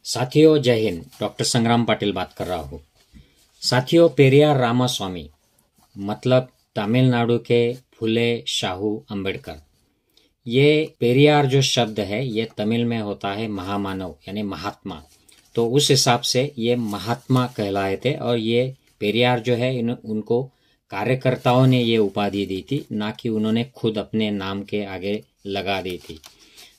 साथियों जय हिंद। डॉक्टर संग्राम पाटिल बात कर रहा हूँ। साथियों, पेरियार रामास्वामी मतलब तमिलनाडु के फुले शाहू अंबेडकर। ये पेरियार जो शब्द है ये तमिल में होता है महामानव यानी महात्मा। तो उस हिसाब से ये महात्मा कहलाए थे और ये पेरियार जो है उनको कार्यकर्ताओं ने ये उपाधि दी थी, ना कि उन्होंने खुद अपने नाम के आगे लगा दी थी।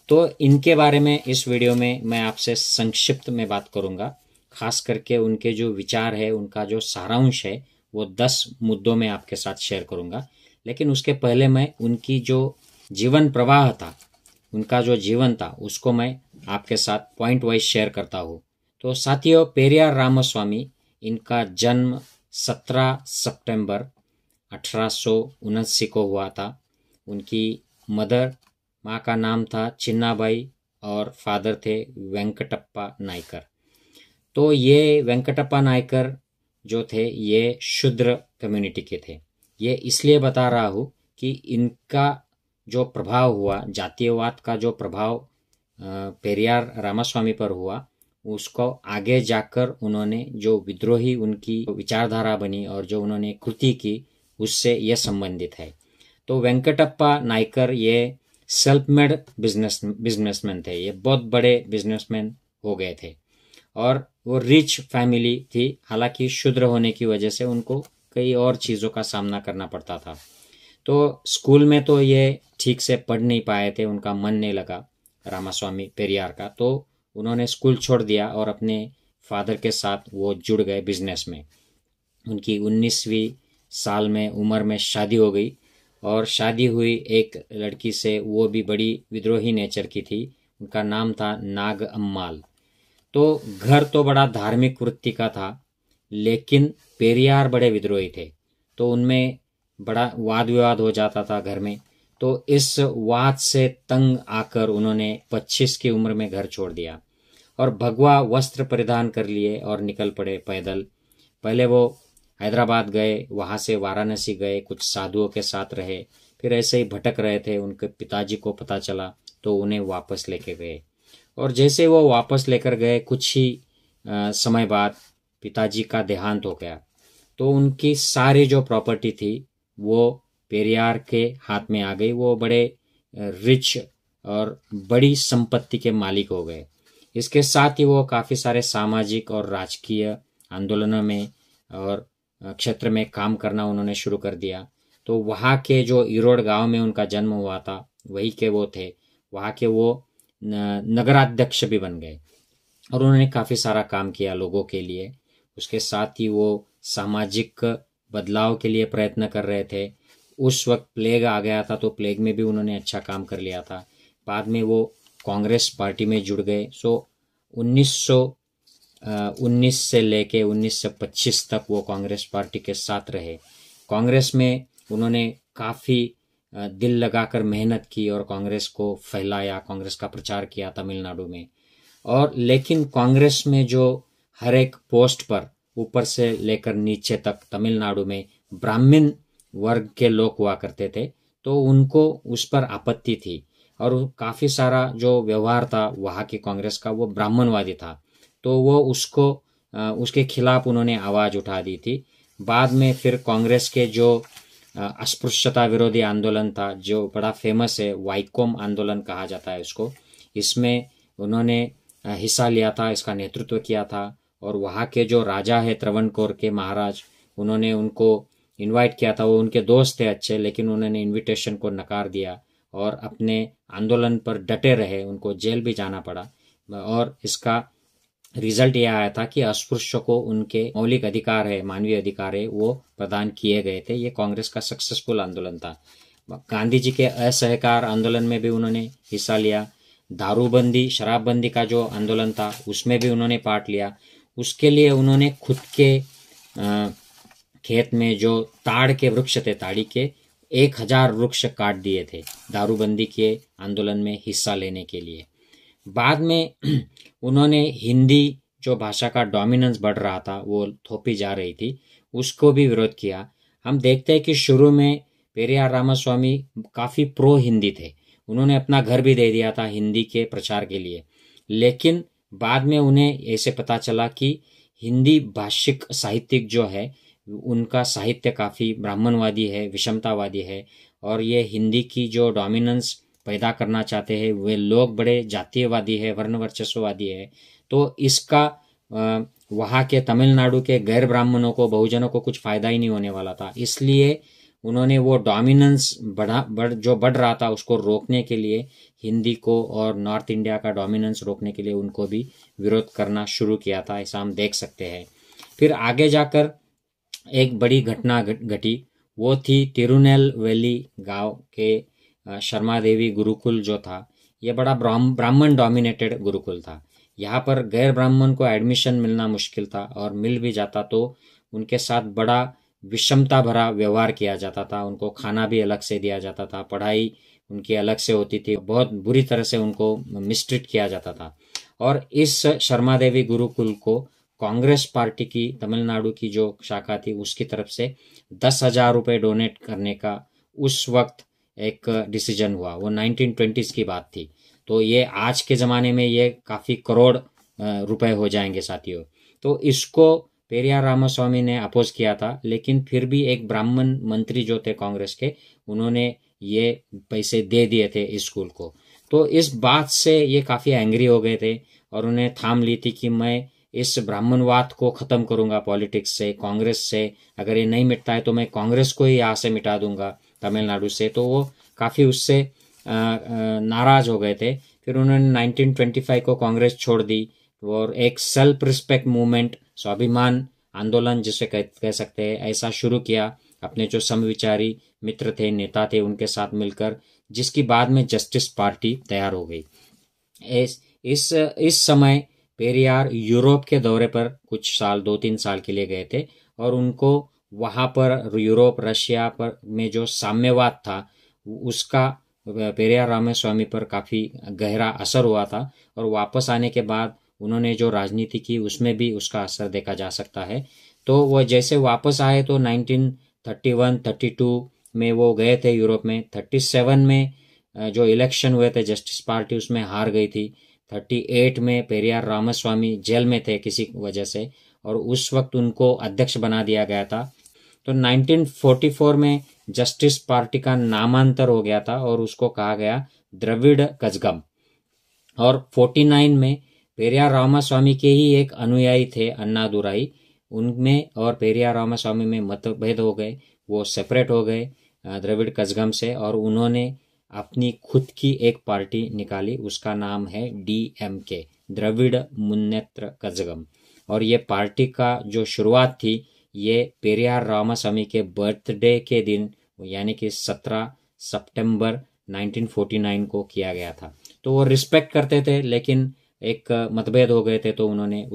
तो इनके बारे में इस वीडियो में मैं आपसे संक्षिप्त में बात करूंगा। खास करके उनके जो विचार है, उनका जो सारांश है वो 10 मुद्दों में आपके साथ शेयर करूंगा। लेकिन उसके पहले मैं उनकी जो जीवन प्रवाह था, उनका जो जीवन था, उसको मैं आपके साथ पॉइंट वाइज शेयर करता हूँ। तो साथियों, पेरियार रामास्वामी, इनका जन्म 17 सितंबर 1879 को हुआ था। उनकी मदर माँ का नाम था चिन्नाबाई और फादर थे वेंकटप्पा नायकर। तो ये वेंकटप्पा नायकर जो थे ये शूद्र कम्युनिटी के थे। ये इसलिए बता रहा हूँ कि इनका जो प्रभाव हुआ, जातीयवाद का जो प्रभाव पेरियार रामास्वामी पर हुआ, उसको आगे जाकर उन्होंने जो विद्रोही उनकी विचारधारा बनी और जो उन्होंने कृति की, उससे यह संबंधित है। तो वेंकटप्पा नायकर ये सेल्फ मेड बिजनेसमैन थे। ये बहुत बड़े बिजनेसमैन हो गए थे और वो रिच फैमिली थी। हालांकि शूद्र होने की वजह से उनको कई और चीज़ों का सामना करना पड़ता था। तो स्कूल में तो ये ठीक से पढ़ नहीं पाए थे, उनका मन नहीं लगा रामास्वामी पेरियार का। तो उन्होंने स्कूल छोड़ दिया और अपने फादर के साथ वो जुड़ गए बिजनेस में। उनकी 19वीं साल में उम्र में शादी हो गई और शादी हुई एक लड़की से, वो भी बड़ी विद्रोही नेचर की थी। उनका नाम था नाग अम्माल। तो घर तो बड़ा धार्मिक वृत्ति का था, लेकिन पेरियार बड़े विद्रोही थे। तो उनमें बड़ा वाद विवाद हो जाता था घर में। तो इस वाद से तंग आकर उन्होंने 25 की उम्र में घर छोड़ दिया और भगवा वस्त्र परिधान कर लिए और निकल पड़े पैदल। पहले वो हैदराबाद गए, वहाँ से वाराणसी गए, कुछ साधुओं के साथ रहे, फिर ऐसे ही भटक रहे थे। उनके पिताजी को पता चला तो उन्हें वापस लेके गए और जैसे वो वापस लेकर गए, कुछ ही समय बाद पिताजी का देहांत हो गया। तो उनकी सारी जो प्रॉपर्टी थी वो पेरियार के हाथ में आ गई। वो बड़े रिच और बड़ी संपत्ति के मालिक हो गए। इसके साथ ही वो काफ़ी सारे सामाजिक और राजकीय आंदोलनों में और क्षेत्र में काम करना उन्होंने शुरू कर दिया। तो वहाँ के जो इरोड गांव में उनका जन्म हुआ था, वही के वो थे। वहाँ के वो नगराध्यक्ष भी बन गए और उन्होंने काफ़ी सारा काम किया लोगों के लिए। उसके साथ ही वो सामाजिक बदलाव के लिए प्रयत्न कर रहे थे। उस वक्त प्लेग आ गया था, तो प्लेग में भी उन्होंने अच्छा काम कर लिया था। बाद में वो कांग्रेस पार्टी में जुड़ गए। 1919 से लेके 1925 तक वो कांग्रेस पार्टी के साथ रहे। कांग्रेस में उन्होंने काफ़ी दिल लगाकर मेहनत की और कांग्रेस को फैलाया, कांग्रेस का प्रचार किया तमिलनाडु में। और लेकिन कांग्रेस में जो हर एक पोस्ट पर ऊपर से लेकर नीचे तक तमिलनाडु में ब्राह्मण वर्ग के लोग हुआ करते थे, तो उनको उस पर आपत्ति थी और काफ़ी सारा जो व्यवहार था वहाँ की कांग्रेस का वो ब्राह्मणवादी था। तो वो उसके खिलाफ उन्होंने आवाज़ उठा दी थी। बाद में फिर कांग्रेस के जो अस्पृश्यता विरोधी आंदोलन था, जो बड़ा फेमस है, वाइकोम आंदोलन कहा जाता है उसको, इसमें उन्होंने हिस्सा लिया था, इसका नेतृत्व किया था। और वहाँ के जो राजा है त्रवणकोर के महाराज, उन्होंने उनको इनवाइट किया था। वो उनके दोस्त थे अच्छे, लेकिन उन्होंने इनविटेशन को नकार दिया और अपने आंदोलन पर डटे रहे। उनको जेल भी जाना पड़ा और इसका रिजल्ट यह आया था कि अस्पृश्य को उनके मौलिक अधिकार है, मानवीय अधिकार है, वो प्रदान किए गए थे। ये कांग्रेस का सक्सेसफुल आंदोलन था। गांधी जी के असहकार आंदोलन में भी उन्होंने हिस्सा लिया। दारूबंदी, शराबबंदी का जो आंदोलन था उसमें भी उन्होंने पार्ट लिया। उसके लिए उन्होंने खुद के खेत में जो ताड़ के वृक्ष थे, ताड़ी के 1000 वृक्ष काट दिए थे दारूबंदी के आंदोलन में हिस्सा लेने के लिए। बाद में उन्होंने हिंदी जो भाषा का डोमिनेंस बढ़ रहा था, वो थोपी जा रही थी, उसको भी विरोध किया। हम देखते हैं कि शुरू में पेरियार रामास्वामी काफ़ी प्रो हिंदी थे। उन्होंने अपना घर भी दे दिया था हिंदी के प्रचार के लिए। लेकिन बाद में उन्हें ऐसे पता चला कि हिंदी भाषिक साहित्यिक जो है उनका साहित्य काफ़ी ब्राह्मणवादी है, विषमतावादी है, और ये हिंदी की जो डोमिनेंस पैदा करना चाहते हैं वे लोग बड़े जातीयवादी है, वर्ण वर्चस्ववादी है। तो इसका वहाँ के तमिलनाडु के गैर ब्राह्मणों को, बहुजनों को कुछ फायदा ही नहीं होने वाला था। इसलिए उन्होंने वो डोमिनेंस जो बढ़ रहा था उसको रोकने के लिए हिंदी को और नॉर्थ इंडिया का डोमिनेंस रोकने के लिए उनको भी विरोध करना शुरू किया था, ऐसा हम देख सकते हैं। फिर आगे जाकर एक बड़ी घटना घटी, वो थी तिरुनेलवेली गांव के शर्मा देवी गुरुकुल जो था, ये बड़ा ब्राह्मण डोमिनेटेड गुरुकुल था। यहाँ पर गैर ब्राह्मण को एडमिशन मिलना मुश्किल था, और मिल भी जाता तो उनके साथ बड़ा विषमता भरा व्यवहार किया जाता था। उनको खाना भी अलग से दिया जाता था, पढ़ाई उनकी अलग से होती थी, बहुत बुरी तरह से उनको मिसट्रीट किया जाता था। और इस शर्मा देवी गुरुकुल को कांग्रेस पार्टी की तमिलनाडु की जो शाखा थी उसकी तरफ से 10,000 रुपये डोनेट करने का उस वक्त एक डिसीजन हुआ। वो 1920s की बात थी, तो ये आज के ज़माने में ये काफ़ी करोड़ रुपए हो जाएंगे साथियों। तो इसको पेरियार रामास्वामी ने अपोज किया था, लेकिन फिर भी एक ब्राह्मण मंत्री जो थे कांग्रेस के, उन्होंने ये पैसे दे दिए थे इस स्कूल को। तो इस बात से ये काफ़ी एंग्री हो गए थे और उन्हें थाम ली थी कि मैं इस ब्राह्मणवाद को ख़त्म करूंगा पॉलिटिक्स से, कांग्रेस से। अगर ये नहीं मिटता है तो मैं कांग्रेस को ही यहाँ से मिटा दूंगा तमिलनाडु से। तो वो काफ़ी उससे नाराज हो गए थे। फिर उन्होंने 1925 को कांग्रेस छोड़ दी और एक सेल्फ रिस्पेक्ट मूवमेंट, स्वाभिमान आंदोलन जिसे कह सकते हैं, ऐसा शुरू किया अपने जो समविचारी मित्र थे, नेता थे, उनके साथ मिलकर, जिसकी बाद में जस्टिस पार्टी तैयार हो गई। इस समय पेरियार यूरोप के दौरे पर कुछ साल, 2-3 साल के लिए गए थे, और उनको वहाँ पर यूरोप, रशिया पर में जो साम्यवाद था उसका पेरियार रामास्वामी पर काफ़ी गहरा असर हुआ था। और वापस आने के बाद उन्होंने जो राजनीति की उसमें भी उसका असर देखा जा सकता है। तो वो जैसे वापस आए तो 1931-32 में वो गए थे यूरोप में। 37 में जो इलेक्शन हुए थे जस्टिस पार्टी, उसमें हार गई थी। 38 में पेरियार रामास्वामी जेल में थे किसी वजह से, और उस वक्त उनको अध्यक्ष बना दिया गया था। तो 1944 में जस्टिस पार्टी का नामांतर हो गया था और उसको कहा गया द्रविड़ कजगम। और 49 में पेरियार रामास्वामी के ही एक अनुयायी थे अन्नादुराई, उनमें और पेरियार रामास्वामी में मतभेद हो गए, वो सेपरेट हो गए द्रविड़ कजगम से, और उन्होंने अपनी खुद की एक पार्टी निकाली, उसका नाम है DMK, द्रविड़ मुन्नेत्र कजगम। और ये पार्टी का जो शुरुआत थी ये पेरियार रामास्वामी के बर्थडे के दिन, यानी कि 17 सितंबर 1949 को किया गया था। तो वो रिस्पेक्ट करते थे, लेकिन एक मतभेद हो गए थे, तो उन्होंने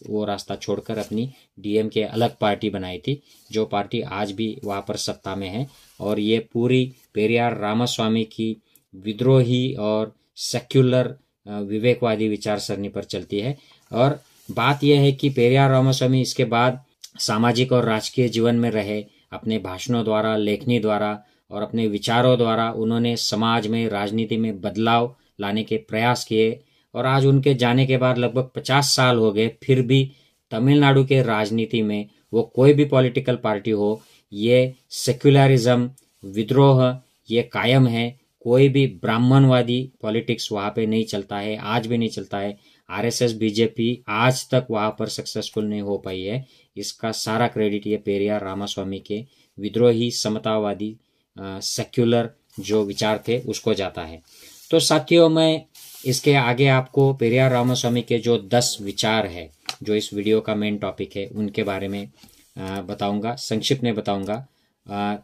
वो रास्ता छोड़कर अपनी DMK अलग पार्टी बनाई थी, जो पार्टी आज भी वहाँ पर सत्ता में है। और ये पूरी पेरियार रामास्वामी की विद्रोही और सेक्युलर विवेकवादी विचारसरणी पर चलती है। और बात यह है कि पेरियार रामास्वामी इसके बाद सामाजिक और राजकीय जीवन में रहे। अपने भाषणों द्वारा, लेखनी द्वारा और अपने विचारों द्वारा उन्होंने समाज में, राजनीति में बदलाव लाने के प्रयास किए। और आज उनके जाने के बाद लगभग 50 साल हो गए, फिर भी तमिलनाडु के राजनीति में, वो कोई भी पॉलिटिकल पार्टी हो, ये सेक्युलरिज्म, विद्रोह ये कायम है। कोई भी ब्राह्मणवादी पॉलिटिक्स वहाँ पे नहीं चलता है, आज भी नहीं चलता है। RSS BJP आज तक वहाँ पर सक्सेसफुल नहीं हो पाई है। इसका सारा क्रेडिट ये पेरियार रामास्वामी के विद्रोही, समतावादी, सेक्युलर जो विचार थे उसको जाता है। तो साथियों, मैं इसके आगे आपको पेरियार रामास्वामी के जो 10 विचार है, जो इस वीडियो का मेन टॉपिक है, उनके बारे में बताऊंगा, संक्षिप्त में बताऊंगा।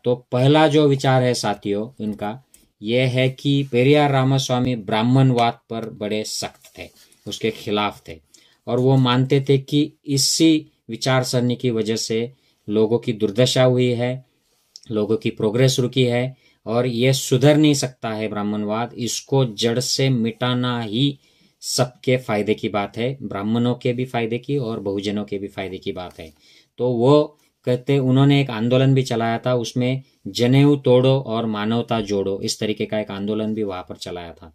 तो पहला जो विचार है साथियों इनका, यह है कि पेरियार रामास्वामी ब्राह्मणवाद पर बड़े सख्त थे, उसके खिलाफ थे, और वो मानते थे कि इसी विचारसरणी की वजह से लोगों की दुर्दशा हुई है, लोगों की प्रोग्रेस रुकी है, और ये सुधर नहीं सकता है ब्राह्मणवाद। इसको जड़ से मिटाना ही सबके फायदे की बात है, ब्राह्मणों के भी फायदे की और बहुजनों के भी फायदे की बात है। तो वो कहते, उन्होंने एक आंदोलन भी चलाया था, उसमें जनेऊ तोड़ो और मानवता जोड़ो, इस तरीके का एक आंदोलन भी वहां पर चलाया था।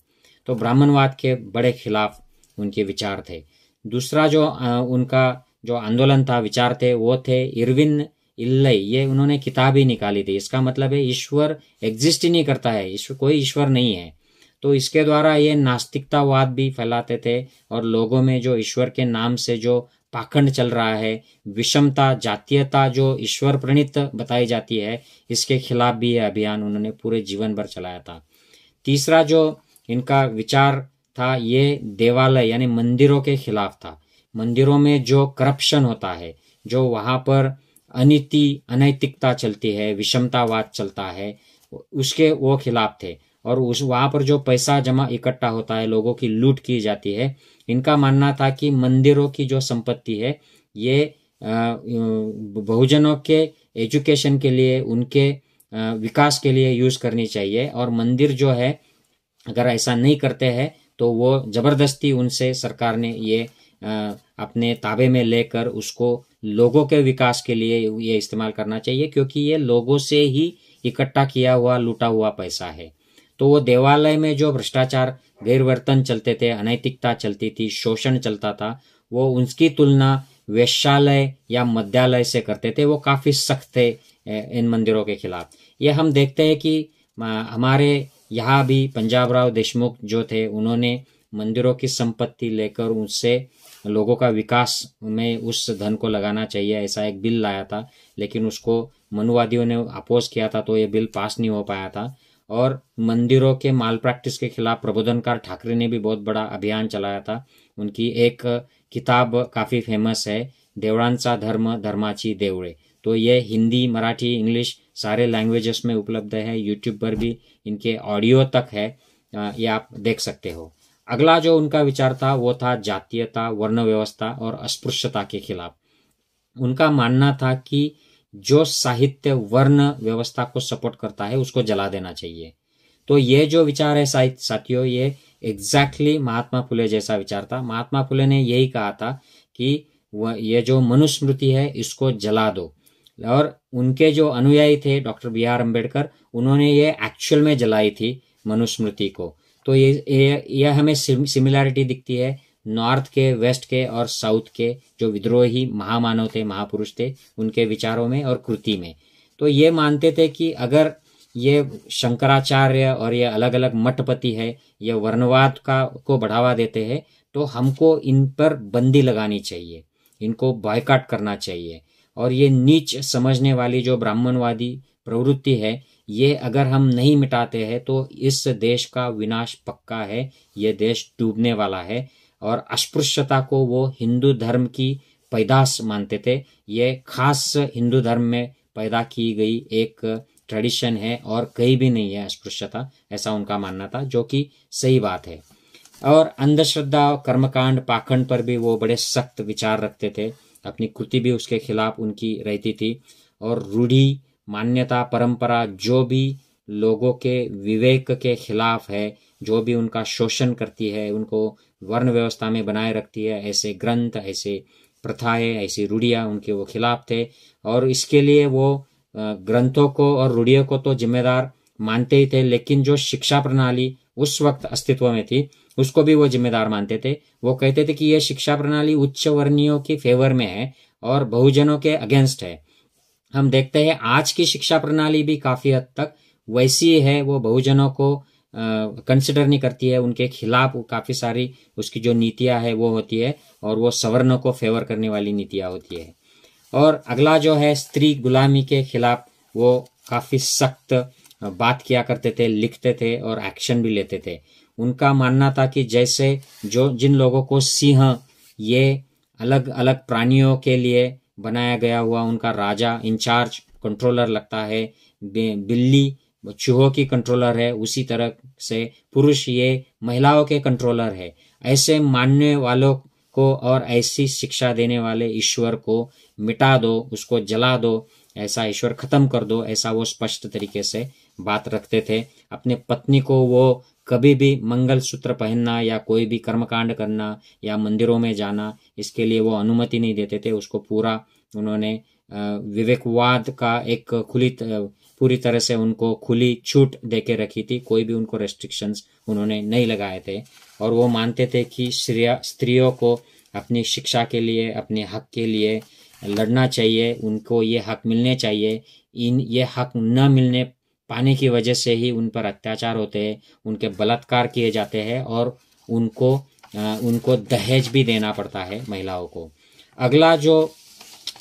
तो ब्राह्मणवाद के बड़े खिलाफ उनके विचार थे। दूसरा जो उनका जो आंदोलन था, विचार थे, वो थे इरविन इल्लई। ये उन्होंने किताब ही निकाली थी। इसका मतलब है ईश्वर एग्जिस्ट ही नहीं करता है, कोई ईश्वर नहीं है। तो इसके द्वारा ये नास्तिकतावाद भी फैलाते थे और लोगों में जो ईश्वर के नाम से जो पाखंड चल रहा है, विषमता, जातीयता जो ईश्वर प्रणीत बताई जाती है, इसके खिलाफ भी यह अभियान उन्होंने पूरे जीवन भर चलाया था। तीसरा जो इनका विचार था, ये देवालय यानी मंदिरों के खिलाफ था। मंदिरों में जो करप्शन होता है, जो वहां पर अनैतिकता चलती है, विषमतावाद चलता है, उसके वो खिलाफ थे। और उस वहां पर जो पैसा जमा इकट्ठा होता है, लोगों की लूट की जाती है, इनका मानना था कि मंदिरों की जो संपत्ति है ये बहुजनों के एजुकेशन के लिए, उनके विकास के लिए यूज करनी चाहिए। और मंदिर जो है अगर ऐसा नहीं करते हैं तो वो जबरदस्ती उनसे सरकार ने ये अपने ताबे में लेकर उसको लोगों के विकास के लिए ये इस्तेमाल करना चाहिए, क्योंकि ये लोगों से ही इकट्ठा किया हुआ लूटा हुआ पैसा है। तो वो देवालय में जो भ्रष्टाचार, गैरवर्तन चलते थे, अनैतिकता चलती थी, शोषण चलता था, वो उनकी तुलना वेश्यालय या मद्यालय से करते थे। वो काफी सख्त थे इन मंदिरों के खिलाफ। ये हम देखते हैं कि हमारे यहाँ भी पंजाब राव देशमुख जो थे, उन्होंने मंदिरों की संपत्ति लेकर उससे लोगों का विकास में उस धन को लगाना चाहिए, ऐसा एक बिल लाया था। लेकिन उसको मनुवादियों ने अपोज किया था, तो ये बिल पास नहीं हो पाया था। और मंदिरों के माल प्रैक्टिस के खिलाफ प्रबोधनकार ठाकरे ने भी बहुत बड़ा अभियान चलाया था। उनकी एक किताब काफी फेमस है, देवळांचा धर्म धर्माची देवळे। तो ये हिंदी, मराठी, इंग्लिश सारे लैंग्वेजेस में उपलब्ध है। यूट्यूब पर भी इनके ऑडियो तक है, ये आप देख सकते हो। अगला जो उनका विचार था वो था जातीयता, वर्ण व्यवस्था और अस्पृश्यता के खिलाफ। उनका मानना था कि जो साहित्य वर्ण व्यवस्था को सपोर्ट करता है उसको जला देना चाहिए। तो ये जो विचार है साथियों, ये एग्जैक्टली महात्मा फुले जैसा विचार था। महात्मा फुले ने यही कहा था कि ये जो मनुस्मृति है इसको जला दो। और उनके जो अनुयायी थे डॉक्टर बी आर अम्बेडकर, उन्होंने ये एक्चुअल में जलाई थी मनुस्मृति को। तो ये हमें सिमिलैरिटी दिखती है नॉर्थ के, वेस्ट के और साउथ के जो विद्रोही महामानव थे, महापुरुष थे, उनके विचारों में और कृति में। तो ये मानते थे कि अगर ये शंकराचार्य और ये अलग अलग मठपति है, ये वर्णवाद को बढ़ावा देते हैं, तो हमको इन पर बंदी लगानी चाहिए, इनको बॉयकॉट करना चाहिए। और ये नीच समझने वाली जो ब्राह्मणवादी प्रवृत्ति है, ये अगर हम नहीं मिटाते हैं तो इस देश का विनाश पक्का है, ये देश डूबने वाला है। और अस्पृश्यता को वो हिंदू धर्म की पैदाश मानते थे। ये खास हिंदू धर्म में पैदा की गई एक ट्रेडिशन है और कहीं भी नहीं है अस्पृश्यता, ऐसा उनका मानना था, जो कि सही बात है। और अंधश्रद्धा, कर्मकांड, पाखंड पर भी वो बड़े सख्त विचार रखते थे। अपनी कृति भी उसके खिलाफ उनकी रहती थी। और रूढ़ी, मान्यता, परंपरा जो भी लोगों के विवेक के खिलाफ है, जो भी उनका शोषण करती है, उनको वर्ण व्यवस्था में बनाए रखती है, ऐसे ग्रंथ, ऐसे प्रथाएं, ऐसी रूढ़ियां उनके वो खिलाफ थे। और इसके लिए वो ग्रंथों को और रूढ़ियों को तो जिम्मेदार मानते ही थे, लेकिन जो शिक्षा प्रणाली उस वक्त अस्तित्व में थी उसको भी वो जिम्मेदार मानते थे। वो कहते थे कि ये शिक्षा प्रणाली उच्च वर्णीयों के फेवर में है और बहुजनों के अगेंस्ट है। हम देखते हैं आज की शिक्षा प्रणाली भी काफी हद तक वैसी है, वो बहुजनों को कंसिडर नहीं करती है, उनके खिलाफ काफी सारी उसकी जो नीतियां है वो होती है, और वो सवर्णों को फेवर करने वाली नीतियां होती है। और अगला जो है स्त्री गुलामी के खिलाफ वो काफी सख्त बात किया करते थे, लिखते थे और एक्शन भी लेते थे। उनका मानना था कि जैसे जिन लोगों को सिंह, ये अलग अलग प्राणियों के लिए बनाया गया हुआ उनका राजा, इंचार्ज, कंट्रोलर लगता है, बिल्ली चूहों की कंट्रोलर है, उसी तरह से पुरुष ये महिलाओं के कंट्रोलर है। ऐसे मानने वालों को और ऐसी शिक्षा देने वाले ईश्वर को मिटा दो, उसको जला दो, ऐसा ईश्वर खत्म कर दो, ऐसा वो स्पष्ट तरीके से बात रखते थे। अपने पत्नी को वो कभी भी मंगल सूत्र पहनना या कोई भी कर्मकांड करना या मंदिरों में जाना, इसके लिए वो अनुमति नहीं देते थे। उसको पूरा उन्होंने विवेकवाद का एक पूरी तरह से उनको खुली छूट देके रखी थी, कोई भी उनको रेस्ट्रिक्शंस उन्होंने नहीं लगाए थे। और वो मानते थे कि स्त्रियों को अपनी शिक्षा के लिए, अपने हक के लिए लड़ना चाहिए। उनको ये हक मिलने चाहिए। ये हक न मिलने पाने की वजह से ही उन पर अत्याचार होते हैं, उनके बलात्कार किए जाते हैं और उनको दहेज भी देना पड़ता है महिलाओं को। अगला जो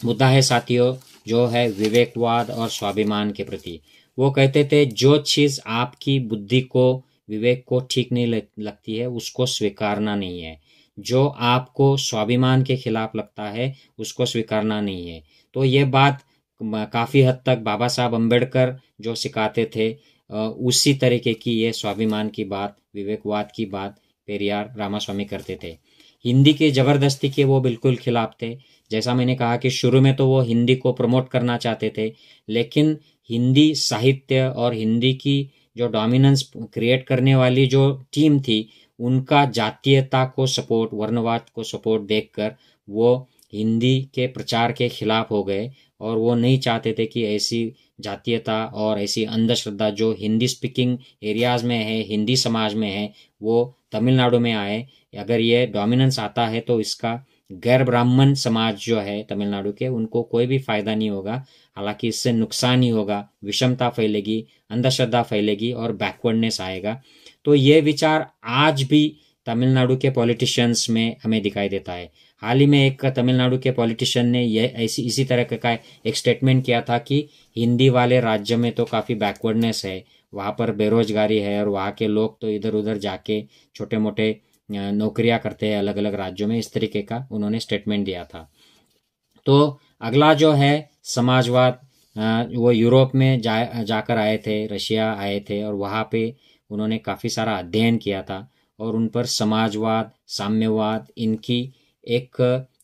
मुद्दा है साथियों, जो है विवेकवाद और स्वाभिमान के प्रति। वो कहते थे जो चीज़ आपकी बुद्धि को, विवेक को ठीक नहीं लगती है उसको स्वीकारना नहीं है। जो आपको स्वाभिमान के खिलाफ लगता है उसको स्वीकारना नहीं है। तो ये बात काफ़ी हद तक बाबा साहब अम्बेडकर जो सिखाते थे उसी तरीके की ये स्वाभिमान की बात, विवेकवाद की बात पेरियार रामास्वामी करते थे। हिंदी की ज़बरदस्ती के वो बिल्कुल खिलाफ थे। जैसा मैंने कहा कि शुरू में तो वो हिंदी को प्रमोट करना चाहते थे, लेकिन हिंदी साहित्य और हिंदी की जो डोमिनेंस क्रिएट करने वाली जो टीम थी उनका जातीयता को सपोर्ट, वर्णवाद को सपोर्ट देखकर वो हिंदी के प्रचार के खिलाफ हो गए और वो नहीं चाहते थे कि ऐसी जातीयता और ऐसी अंधश्रद्धा जो हिंदी स्पीकिंग एरियाज में है, हिंदी समाज में है, वो तमिलनाडु में आए। अगर ये डोमिनेंस आता है तो इसका गैर ब्राह्मण समाज जो है तमिलनाडु के, उनको कोई भी फायदा नहीं होगा, हालांकि इससे नुकसान ही होगा। विषमता फैलेगी, अंधश्रद्धा फैलेगी और बैकवर्डनेस आएगा। तो ये विचार आज भी तमिलनाडु के पॉलिटिशियंस में हमें दिखाई देता है। हाल ही में एक तमिलनाडु के पॉलिटिशियन ने इसी तरह का एक स्टेटमेंट किया था कि हिंदी वाले राज्य में तो काफ़ी बैकवर्डनेस है, वहाँ पर बेरोजगारी है और वहाँ के लोग तो इधर उधर जाके छोटे मोटे नौकरियां करते हैं अलग अलग राज्यों में। इस तरीके का उन्होंने स्टेटमेंट दिया था। तो अगला जो है समाजवाद, वो यूरोप में जाकर आए थे, रशिया आए थे और वहाँ पे उन्होंने काफ़ी सारा अध्ययन किया था और उन पर समाजवाद, साम्यवाद, इनकी एक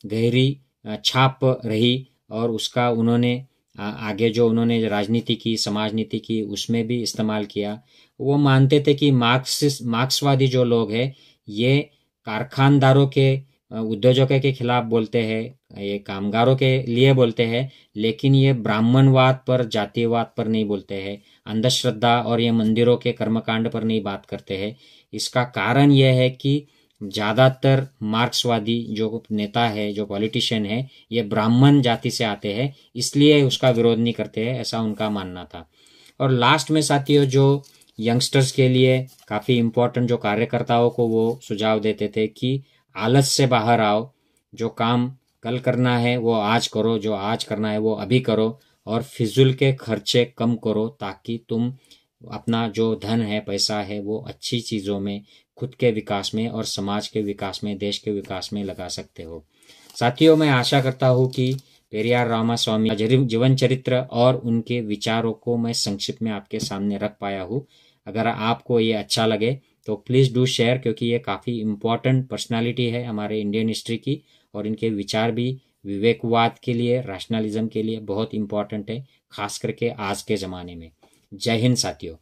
गहरी छाप रही और उसका उन्होंने आगे जो उन्होंने राजनीति की, समाज नीति की, उसमें भी इस्तेमाल किया। वो मानते थे कि मार्क्सवादी जो लोग हैं ये कारखानदारों के, उद्योजकों के खिलाफ बोलते हैं, ये कामगारों के लिए बोलते हैं, लेकिन ये ब्राह्मणवाद पर, जातीयवाद पर नहीं बोलते हैं, अंधश्रद्धा और ये मंदिरों के कर्मकांड पर नहीं बात करते हैं। इसका कारण यह है कि ज़्यादातर मार्क्सवादी जो नेता है, जो पॉलिटिशियन है, ये ब्राह्मण जाति से आते हैं, इसलिए उसका विरोध नहीं करते हैं, ऐसा उनका मानना था। और लास्ट में साथियों जो यंगस्टर्स के लिए काफ़ी इम्पोर्टेंट जो कार्यकर्ताओं को वो सुझाव देते थे कि आलस से बाहर आओ, जो काम कल करना है वो आज करो, जो आज करना है वो अभी करो और फिजूल के खर्चे कम करो ताकि तुम अपना जो धन है, पैसा है, वो अच्छी चीज़ों में, खुद के विकास में और समाज के विकास में, देश के विकास में लगा सकते हो। साथियों, मैं आशा करता हूँ कि पेरियार रामास्वामी जीवन चरित्र और उनके विचारों को मैं संक्षिप्त में आपके सामने रख पाया हूँ। अगर आपको ये अच्छा लगे तो प्लीज़ डू शेयर, क्योंकि ये काफ़ी इम्पॉर्टेंट पर्सनालिटी है हमारे इंडियन हिस्ट्री की और इनके विचार भी विवेकवाद के लिए, रैशनलिज्म के लिए बहुत इम्पॉर्टेंट है, खास करके आज के ज़माने में। जय हिंद साथियों।